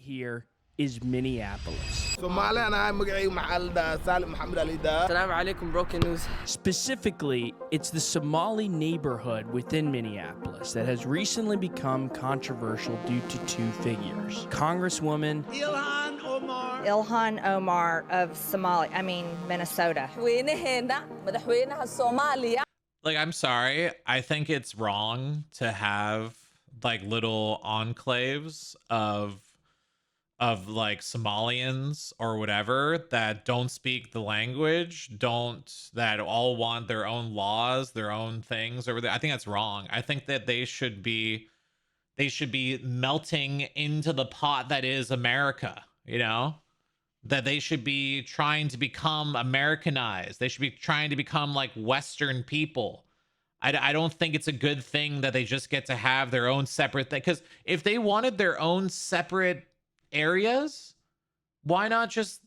here is Minneapolis. Somalia and I'm Assalamu alaikum, broken news. Specifically, it's the Somali neighborhood within Minneapolis that has recently become controversial due to two figures. Congresswoman Ilhan Omar of Minnesota. Like, I'm sorry. I think it's wrong to have like little enclaves of like Somalians or whatever that don't speak the language, that all want their own laws, their own things over there. I think that's wrong. I think that they should be melting into the pot that is America, you know? That they should be trying to become Americanized. They should be trying to become like Western people. I don't think it's a good thing that they just get to have their own separate thing. Because if they wanted their own separate areas, why not just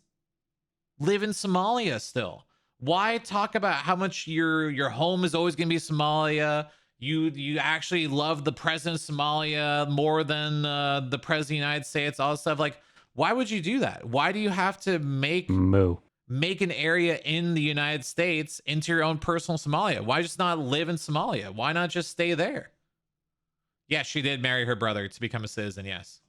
live in Somalia still? Why talk about how much your home is always going to be Somalia? You actually love the president of Somalia more than the president of the United States, all this stuff. Like, why would you do that? Why do you have to make an area in the United States into your own personal Somalia? Why just not live in Somalia? Why not just stay there? Yes, she did marry her brother to become a citizen, yes.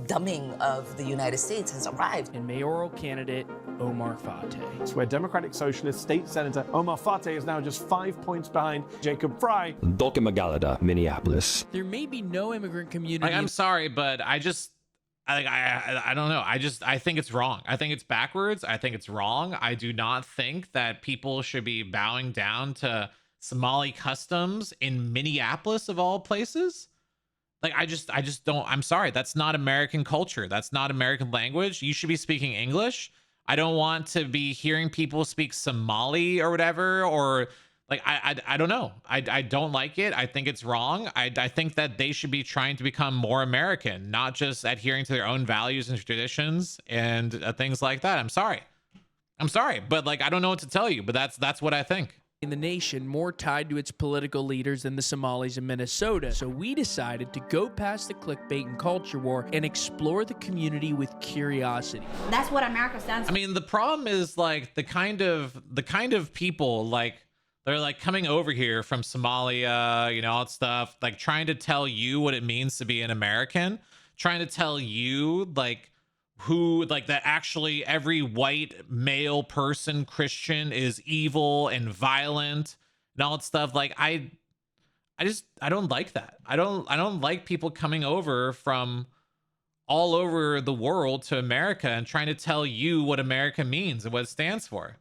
Dumbing of the United States has arrived. And mayoral candidate Omar Fateh. It's where Democratic Socialist State Senator Omar Fateh is now just 5 points behind Jacob Fry. Dolke Magalada, Minneapolis. There may be no immigrant community. Like, I'm sorry, but I don't know. I think it's wrong. I think it's backwards. I think it's wrong. I do not think that people should be bowing down to Somali customs in Minneapolis of all places. Like, I just don't. I'm sorry. That's not American culture. That's not American language. You should be speaking English. I don't want to be hearing people speak Somali or whatever, or like, I don't know. I don't like it. I think it's wrong. I think that they should be trying to become more American, not just adhering to their own values and traditions and things like that. I'm sorry, but like, I don't know what to tell you, but that's what I think. In the nation more tied to its political leaders than the Somalis in Minnesota. So we decided to go past the clickbait and culture war and explore the community with curiosity. That's what America stands for. I mean, the problem is like the kind of people like, they're like coming over here from Somalia, you know, all that stuff, like trying to tell you what it means to be an American, trying to tell you like who, like, that actually every white male person, Christian, is evil and violent and all that stuff. Like, I don't like that. I don't like people coming over from all over the world to America and trying to tell you what America means and what it stands for.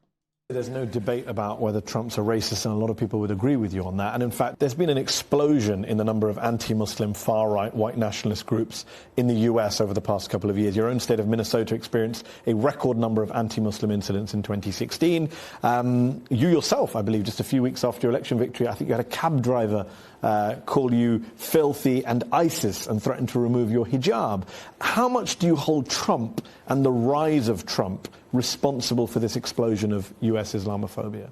There's no debate about whether Trump's a racist, and a lot of people would agree with you on that. And in fact, there's been an explosion in the number of anti-Muslim, far-right, white nationalist groups in the US over the past couple of years. Your own state of Minnesota experienced a record number of anti-Muslim incidents in 2016. You yourself, I believe, just a few weeks after your election victory, I think you had a cab driver call you filthy and ISIS and threaten to remove your hijab. How much do you hold Trump and the rise of Trump responsible for this explosion of US Islamophobia?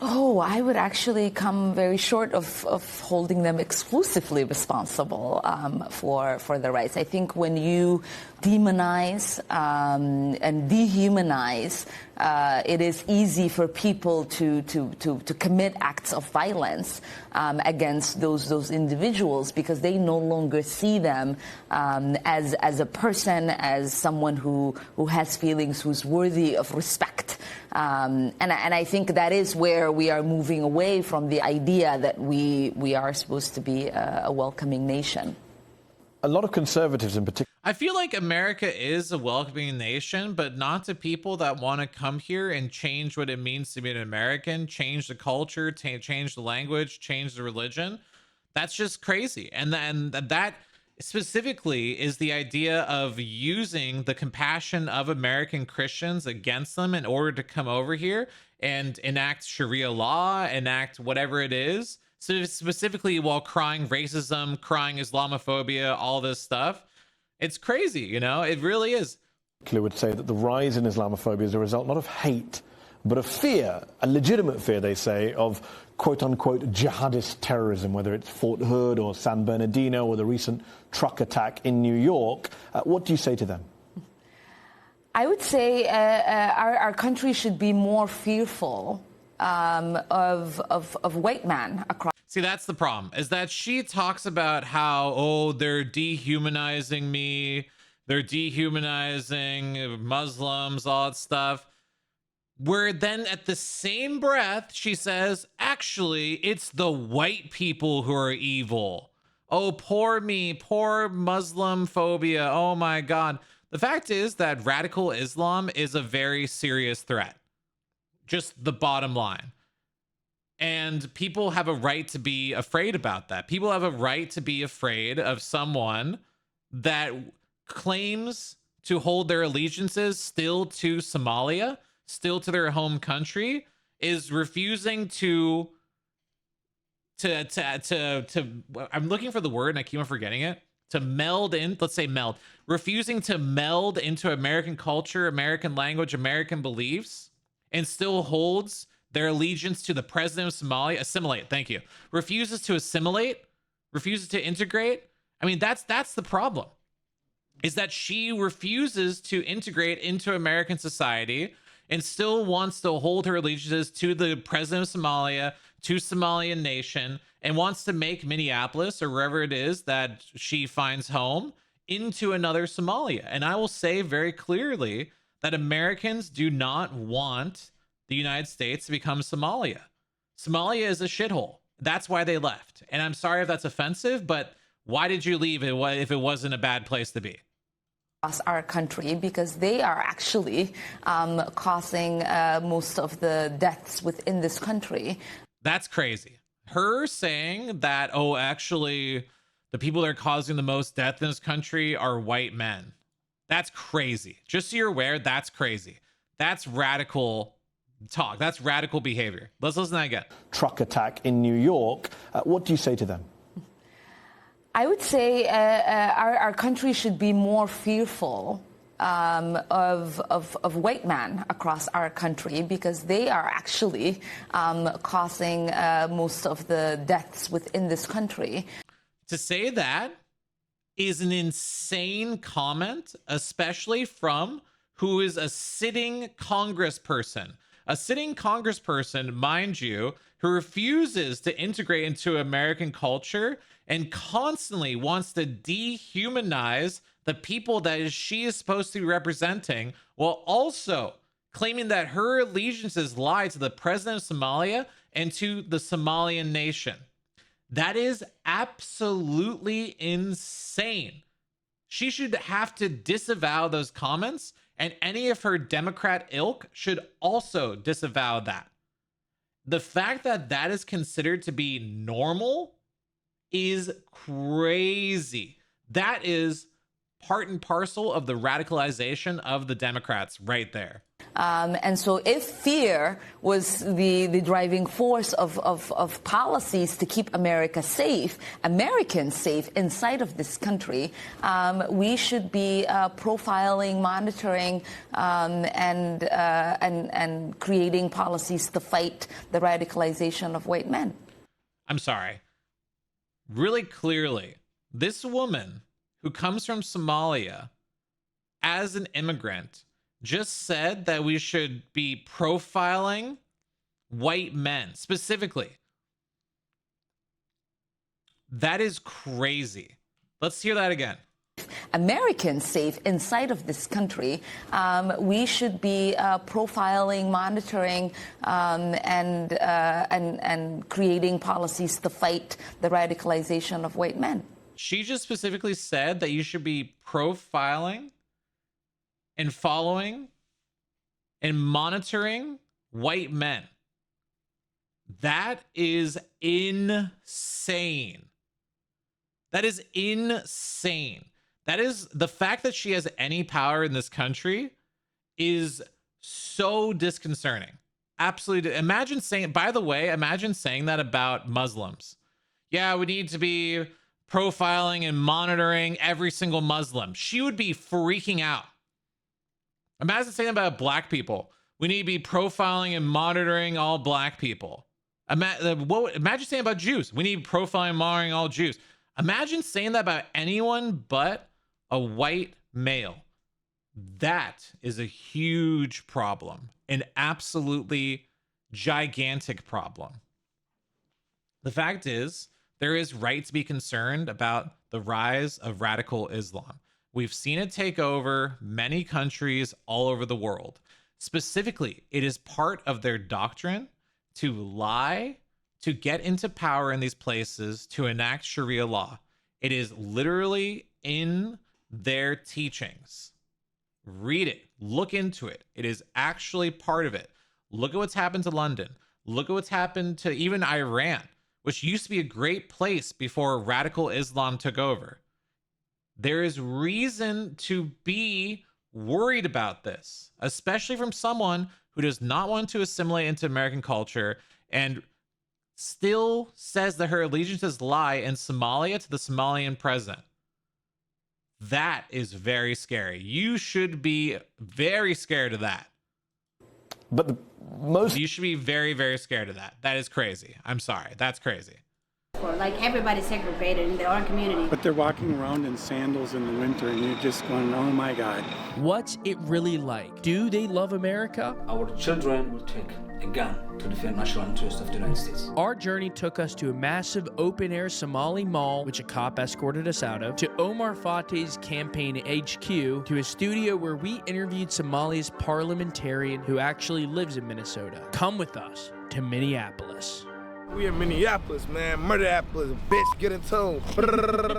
Oh, I would actually come very short of holding them exclusively responsible for the rights. I think when you demonize and dehumanize, it is easy for people to commit acts of violence against those individuals, because they no longer see them as a person, as someone who has feelings, who's worthy of respect. And I think that is where we are moving away from the idea that we are supposed to be a welcoming nation. A lot of conservatives in particular. I feel like America is a welcoming nation, but not to people that want to come here and change what it means to be an American, change the culture, change the language, change the religion. That's just crazy. And that specifically is the idea of using the compassion of American Christians against them in order to come over here and enact Sharia law, enact whatever it is. So specifically while crying racism, crying Islamophobia, all this stuff. It's crazy, you know, it really is. I would say that the rise in Islamophobia is a result not of hate but a fear, a legitimate fear, they say, of quote-unquote jihadist terrorism, whether it's Fort Hood or San Bernardino or the recent truck attack in New York. What do you say to them? I would say our country should be more fearful of white men across. See, that's the problem, is that she talks about how, oh, they're dehumanizing me, they're dehumanizing Muslims, all that stuff. Where then at the same breath, she says, actually, it's the white people who are evil. Oh, poor me, poor Muslim phobia. Oh my God. The fact is that radical Islam is a very serious threat. Just the bottom line. And people have a right to be afraid about that. People have a right to be afraid of someone that claims to hold their allegiances still to Somalia, still to their home country, is refusing to I'm looking for the word and I keep on forgetting it. To meld in, let's say meld, refusing to meld into American culture, American language, American beliefs, and still holds their allegiance to the president of Somalia. Assimilate, thank you. Refuses to assimilate, refuses to integrate. I mean, that's the problem, is that she refuses to integrate into American society and still wants to hold her allegiances to the president of Somalia, to Somalian nation, and wants to make Minneapolis, or wherever it is that she finds home, into another Somalia. And I will say very clearly that Americans do not want the United States to become Somalia. Somalia is a shithole. That's why they left. And I'm sorry if that's offensive, but why did you leave if it wasn't a bad place to be? Our country, because they are actually causing most of the deaths within this country. That's crazy. Her saying that, oh, actually, the people that are causing the most death in this country are white men. That's crazy. Just so you're aware, that's crazy. That's radical talk. That's radical behavior. Let's listen to that again. Truck attack in New York. What do you say to them? I would say our country should be more fearful of white men across our country, because they are actually causing most of the deaths within this country. To say that is an insane comment, especially from who is a sitting congressperson. A sitting congressperson, mind you, who refuses to integrate into American culture and constantly wants to dehumanize the people that she is supposed to be representing, while also claiming that her allegiances lie to the president of Somalia and to the Somalian nation. That is absolutely insane. She should have to disavow those comments, and any of her Democrat ilk should also disavow that. The fact that that is considered to be normal is crazy. That is part and parcel of the radicalization of the Democrats right there. And so if fear was the driving force of policies to keep America safe, Americans safe inside of this country, we should be profiling, monitoring, and creating policies to fight the radicalization of white men. I'm sorry. Really clearly, this woman who comes from Somalia as an immigrant just said that we should be profiling white men specifically. That is crazy. Let's hear that again. Americans safe inside of this country, we should be profiling, monitoring, and creating policies to fight the radicalization of white men. She just specifically said that you should be profiling and following and monitoring white men. That is insane. That is insane. That is, the fact that she has any power in this country is so disconcerting. Absolutely. Imagine saying, by the way, imagine saying that about Muslims. Yeah, we need to be profiling and monitoring every single Muslim. She would be freaking out. Imagine saying about black people. We need to be profiling and monitoring all black people. Imagine saying about Jews. We need profiling and monitoring all Jews. Imagine saying that about anyone but a white male. That is a huge problem, an absolutely gigantic problem. The fact is, there is right to be concerned about the rise of radical Islam. We've seen it take over many countries all over the world. Specifically, it is part of their doctrine to lie, to get into power in these places, to enact Sharia law. It is literally in their teachings. Read it, look into it. It is actually part of it. Look at what's happened to London. Look at what's happened to even Iran, which used to be a great place before radical Islam took over. There is reason to be worried about this, especially from someone who does not want to assimilate into American culture and still says that her allegiances lie in Somalia to the Somalian president. That is very scary. You should be very scared of that. But you should be very, very scared of that. That is crazy. I'm sorry. That's crazy. Like everybody's segregated in their own community. But they're walking around in sandals in the winter and you're just going, oh my God. What's it really like? Do they love America? Our children will take a gun to defend national interest of the United States. Our journey took us to a massive open-air Somali mall, which a cop escorted us out of, to Omar Fateh's campaign HQ, to a studio where we interviewed Somalia's parliamentarian who actually lives in Minnesota. Come with us to Minneapolis. We in Minneapolis, man. Murderapolis, bitch, get in tune.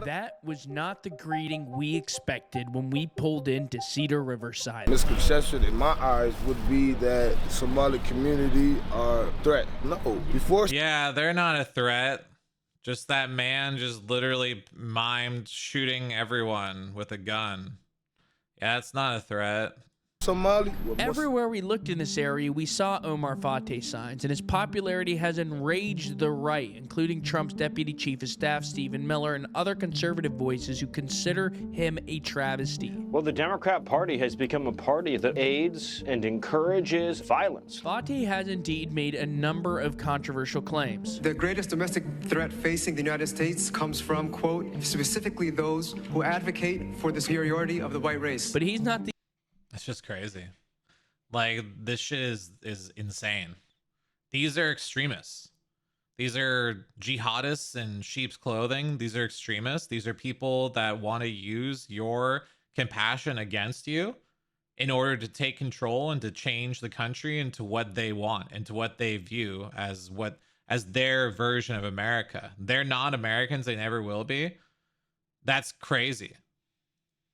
That was not the greeting we expected when we pulled into Cedar Riverside. Misconception in my eyes would be that the Somali community are a threat. No, before. Yeah, they're not a threat. Just that man just literally mimed shooting everyone with a gun. Yeah, it's not a threat. Somali. Everywhere we looked in this area, we saw Omar Fateh signs, and his popularity has enraged the right, including Trump's deputy chief of staff, Stephen Miller, and other conservative voices who consider him a travesty. Well, the Democrat Party has become a party that aids and encourages violence. Fateh has indeed made a number of controversial claims. The greatest domestic threat facing the United States comes from, quote, specifically those who advocate for the superiority of the white race. But he's not the It's just crazy. Like, this shit is insane. These are extremists. These are jihadists in sheep's clothing. These are extremists. These are people that want to use your compassion against you in order to take control and to change the country into what they want, into what they view as their version of America. They're not Americans. They never will be. That's crazy.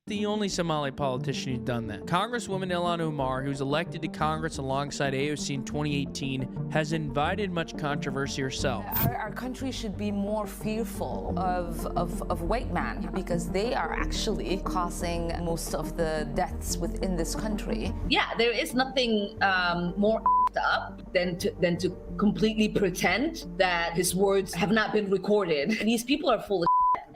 The only Somali politician who's done that. Congresswoman Ilhan Omar, who's elected to Congress alongside AOC in 2018, has invited much controversy herself. Our country should be more fearful of white men because they are actually causing most of the deaths within this country. Yeah, there is nothing more up than to completely pretend that his words have not been recorded. These people are full of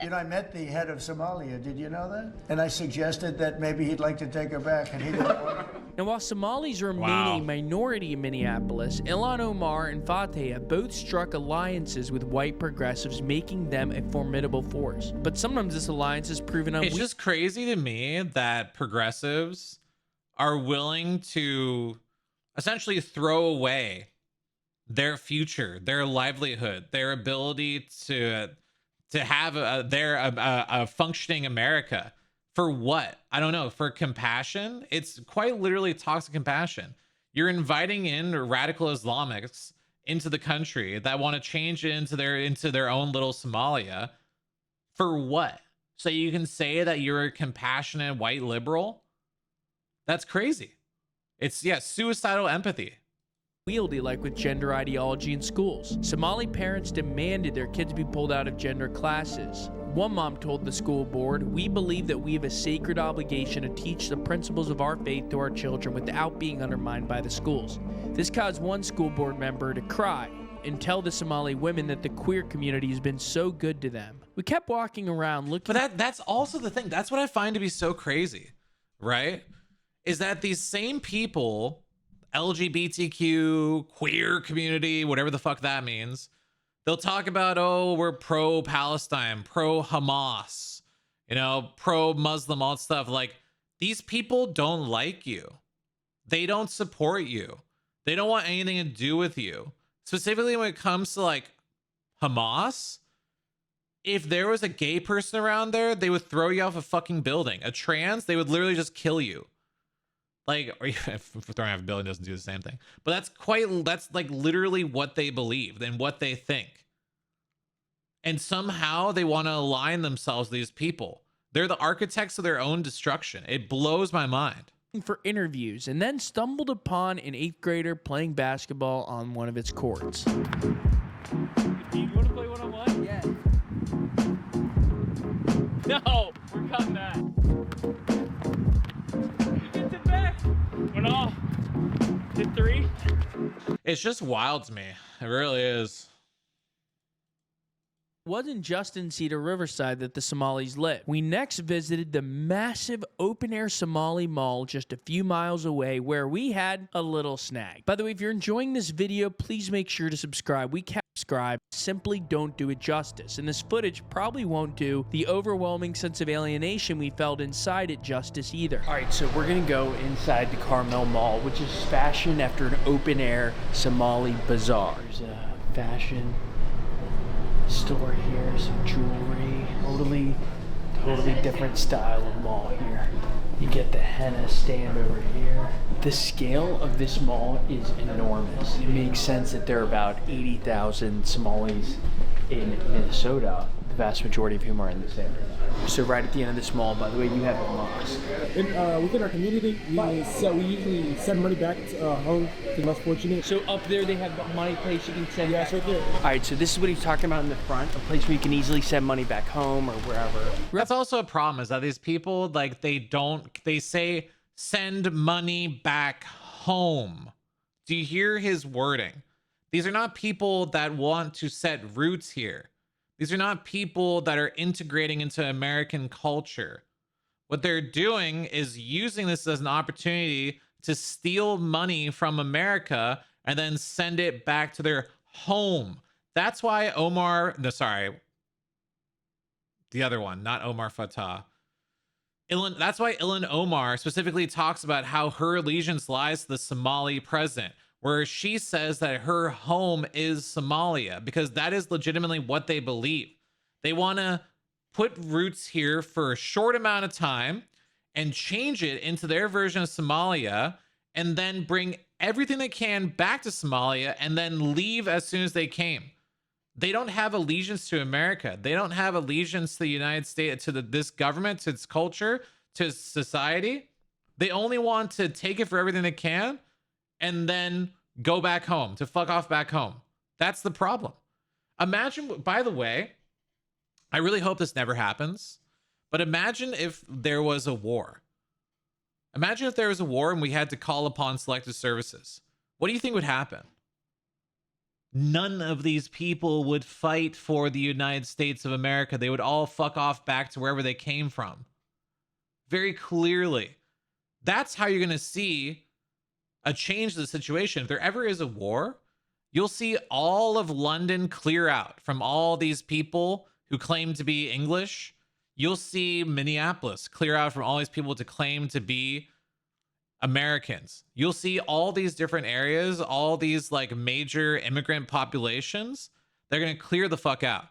You know, I met the head of Somalia. Did you know that? And I suggested that maybe he'd like to take her back, and he didn't want it. Now, while Somalis remain a minority in Minneapolis, Ilhan Omar and Fateh have both struck alliances with white progressives, making them a formidable force. But sometimes this alliance has proven unweak. It's just crazy to me that progressives are willing to essentially throw away their future, their livelihood, their ability to have a functioning America. For what? I don't know. For compassion? It's quite literally toxic compassion. You're inviting in radical Islamics into the country that want to change it into their own little Somalia. For what? So you can say that you're a compassionate white liberal? That's crazy. It's, suicidal empathy. Wieldy like with gender ideology in schools. Somali parents demanded their kids be pulled out of gender classes. One mom told the school board, "We believe that we have a sacred obligation to teach the principles of our faith to our children without being undermined by the schools." This caused one school board member to cry and tell the Somali women that the queer community has been so good to them. We kept walking around looking. But that's also the thing. That's what I find to be so crazy, right? Is that these same people LGBTQ, queer community, whatever the fuck that means. They'll talk about, oh, we're pro-Palestine, pro-Hamas, pro-Muslim, all that stuff. Like, these people don't like you. They don't support you. They don't want anything to do with you. Specifically when it comes to like Hamas, if there was a gay person around there, they would throw you off a fucking building. A trans, they would literally just kill you. Like, or if throwing off a building doesn't do the same thing. But that's like literally what they believe and what they think. And somehow they want to align themselves with these people. They're the architects of their own destruction. It blows my mind. For interviews, and then stumbled upon an 8th grader playing basketball on one of its courts. Do you want to play one-on-one? Yeah. No, we're cutting that. Get it back. Went off. Did 3. It's just wild to me. It really is. Wasn't just in Cedar Riverside that the Somalis live. We next visited the massive open-air Somali mall just a few miles away where we had a little snag. By the way, if you're enjoying this video, please make sure to subscribe. We can't subscribe, simply don't do it justice. And this footage probably won't do the overwhelming sense of alienation we felt inside it justice either. All right, so we're gonna go inside the Carmel Mall, which is fashioned after an open-air Somali bazaar. There's a fashion store here, some jewelry, totally different style of mall here. You get the henna stand over here. The scale of this mall is enormous. It makes sense that there are about 80,000 Somalis in Minnesota, the vast majority of whom are in this area. So right at the end of this mall, by the way, you have a mosque. Within our community, we usually send money back home to the less fortunate. So up there they have a money place you can send back? It's right there. All right, so this is what he's talking about in the front, a place where you can easily send money back home or wherever. That's also a problem, is that these people, like, they say send money back home. Do you hear his wording? These are not people that want to set roots here. These are not people that are integrating into American culture. What they're doing is using this as an opportunity to steal money from America and then send it back to their home. That's why the other one, not Omar Fatah. That's why Ilhan Omar specifically talks about how her allegiance lies to the Somali president, where she says that her home is Somalia, because that is legitimately what they believe. They want to put roots here for a short amount of time and change it into their version of Somalia, and then bring everything they can back to Somalia and then leave as soon as they came. They don't have allegiance to America. They don't have allegiance to the United States, to this government, to its culture, to its society. They only want to take it for everything they can and then go back home, to fuck off back home. That's the problem. Imagine, by the way, I really hope this never happens, but imagine if there was a war. Imagine if there was a war and we had to call upon selective services. What do you think would happen? None of these people would fight for the United States of America. They would all fuck off back to wherever they came from. Very clearly. That's how you're going to see a change to the situation. If there ever is a war, you'll see all of London clear out from all these people who claim to be English. You'll see Minneapolis clear out from all these people to claim to be Americans. You'll see all these different areas, all these like major immigrant populations. They're going to clear the fuck out.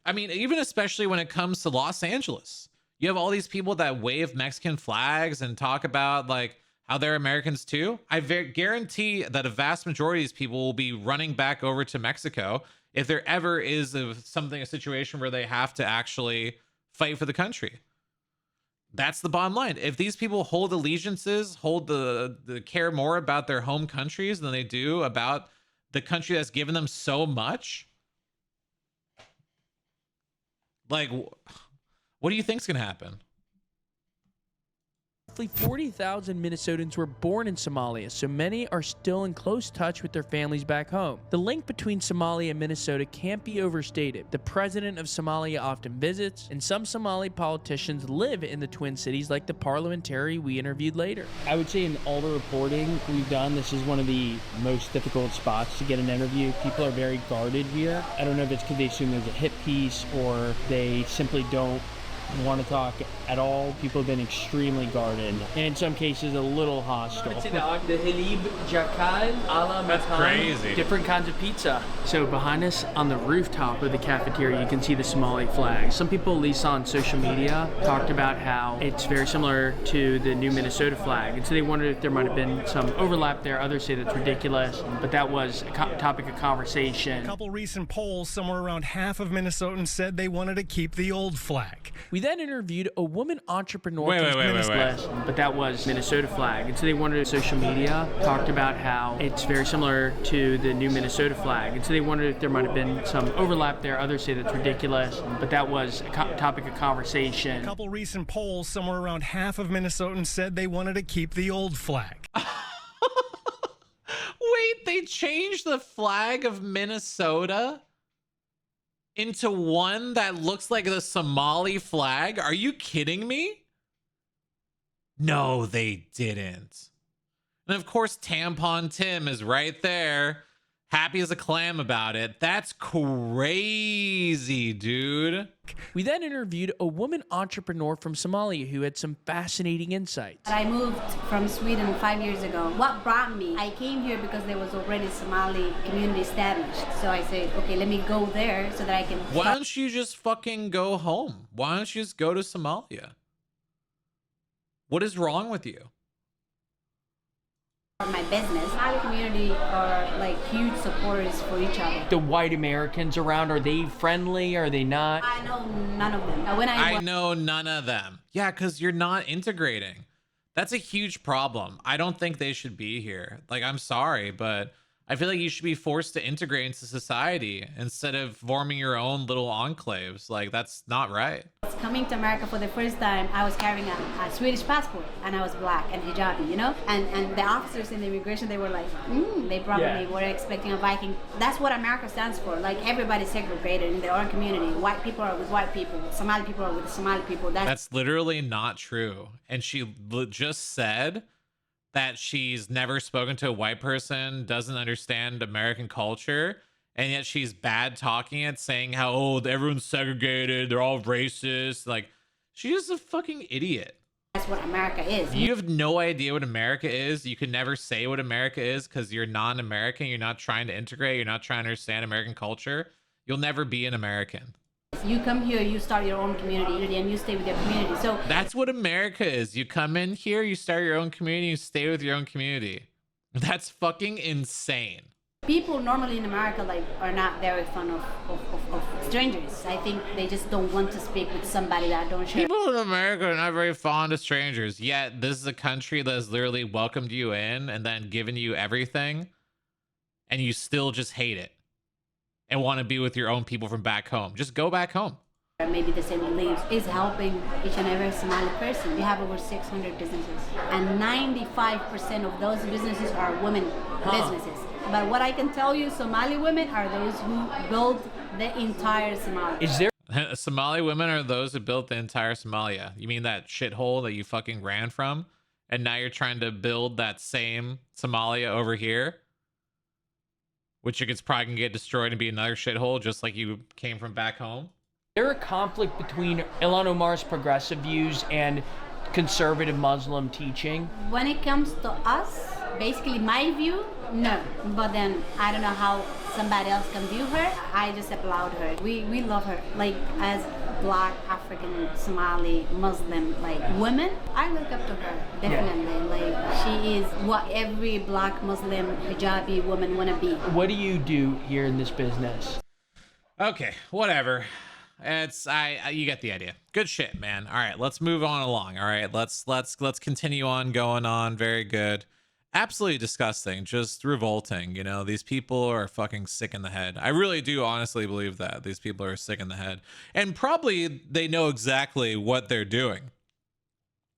I mean, even especially when it comes to Los Angeles, you have all these people that wave Mexican flags and talk about like how they're Americans too. I guarantee that a vast majority of these people will be running back over to Mexico if there ever is a situation where they have to actually fight for the country. That's the bottom line. If these people hold allegiances, hold the care more about their home countries than they do about the country that's given them so much, like, what do you think's gonna happen? Roughly 40,000 Minnesotans were born in Somalia, so many are still in close touch with their families back home. The link between Somalia and Minnesota can't be overstated. The president of Somalia often visits, and some Somali politicians live in the Twin Cities, like the parliamentary we interviewed later. I would say in all the reporting we've done, this is one of the most difficult spots to get an interview. People are very guarded here. I don't know if it's because they assume there's a hit piece or they simply don't want to talk at all. People have been extremely guarded, and in some cases a little hostile. The halib jakal ala That's crazy. Different kinds of pizza. So behind us on the rooftop of the cafeteria, you can see the Somali flag. Some people, at least on social media, talked about how it's very similar to the new Minnesota flag, and so they wondered if there might have been some overlap there. Others say that's ridiculous, but that was a topic of conversation. A couple recent polls, somewhere around half of Minnesotans said they wanted to keep the old flag. We then interviewed a woman entrepreneur but that was Minnesota flag, and so they wondered if social media talked about how it's very similar to the new Minnesota flag, and so they wondered if there might have been some overlap there. Others say that's ridiculous, but that was a topic of conversation. A couple recent polls, somewhere around half of Minnesotans said they wanted to keep the old flag. Wait, they changed the flag of Minnesota into one that looks like the Somali flag? Are you kidding me? No, they didn't. And of course, Tampon Tim is right there, happy as a clam about it. That's crazy, dude. We then interviewed a woman entrepreneur from Somalia who had some fascinating insights. I moved from Sweden 5 years ago. What brought me? I came here because there was already Somali community established. So I said, okay, let me go there so that I can... Why don't you just fucking go home? Why don't you just go to Somalia? What is wrong with you? My business. Somali community are like huge supporters for each other. The white Americans around, are they friendly? Are they not? I know none of them. I know none of them. Yeah, because you're not integrating. That's a huge problem. I don't think they should be here. Like, I'm sorry, but I feel like you should be forced to integrate into society instead of forming your own little enclaves. Like, that's not right. Coming to America for the first time, I was carrying a Swedish passport, and I was black and hijabi, you know? And the officers in the immigration, they were like, they probably were expecting a Viking. That's what America stands for. Like, everybody's segregated in their own community. White people are with white people. Somali people are with Somali people. That's literally not true. And she just said that she's never spoken to a white person, doesn't understand American culture, and yet she's bad talking it, saying how, oh, everyone's segregated, they're all racist. Like, she's a fucking idiot. That's what America is. You have no idea what America is. You can never say what America is because you're non-American. You're not trying to integrate. You're not trying to understand American culture. You'll never be an American. You come here, you start your own community, and you stay with your community. So that's what America is. You come in here, you start your own community, you stay with your own community. That's fucking insane. People normally in America are not very fond of strangers. I think they just don't want to speak with somebody that don't share. People in America are not very fond of strangers. Yet this is a country that has literally welcomed you in and then given you everything, and you still just hate it and want to be with your own people from back home. Just go back home. Maybe the same beliefs is helping each and every Somali person. We have over 600 businesses, and 95% of those businesses are women businesses. But what I can tell you, Somali women are those who build the entire Somalia. Is there Somali women are those who built the entire Somalia? You mean that shithole that you fucking ran from, and now you're trying to build that same Somalia over here, which it's probably gonna get destroyed and be another shithole, just like you came from back home? Is there a conflict between Ilhan Omar's progressive views and conservative Muslim teaching? When it comes to us, basically my view, no. But then I don't know how somebody else can view her. I just applaud her. We love her. Like, as Black, African, Somali, Muslim, women, I look up to her, definitely. Yeah. She is what every Black, Muslim, hijabi woman want to be. What do you do here in this business? Okay, whatever. You get the idea. Good shit, man. All right, let's move on along. All right, let's continue on going on. Very good. Absolutely disgusting. Just revolting. You know, these people are fucking sick in the head. I really do honestly believe that these people are sick in the head, and probably they know exactly what they're doing.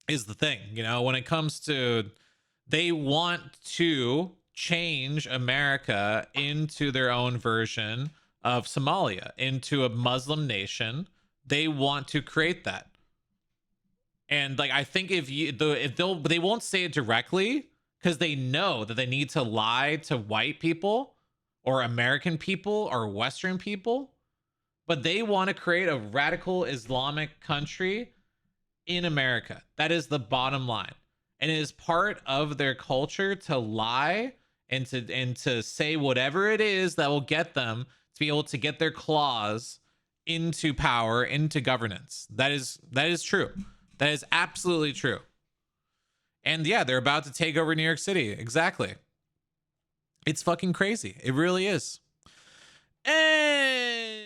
is the thing, you know, when it comes to, they want to change America into their own version of Somalia, into a Muslim nation. They want to create that. And like, I think if they won't say it directly because they know that they need to lie to white people or American people or Western people, but they want to create a radical Islamic country in America. That is the bottom line. And it is part of their culture to lie and to say whatever it is that will get them to be able to get their claws into power, into governance. That is true. That is absolutely true. And yeah, they're about to take over New York City. Exactly. It's fucking crazy. It really is. And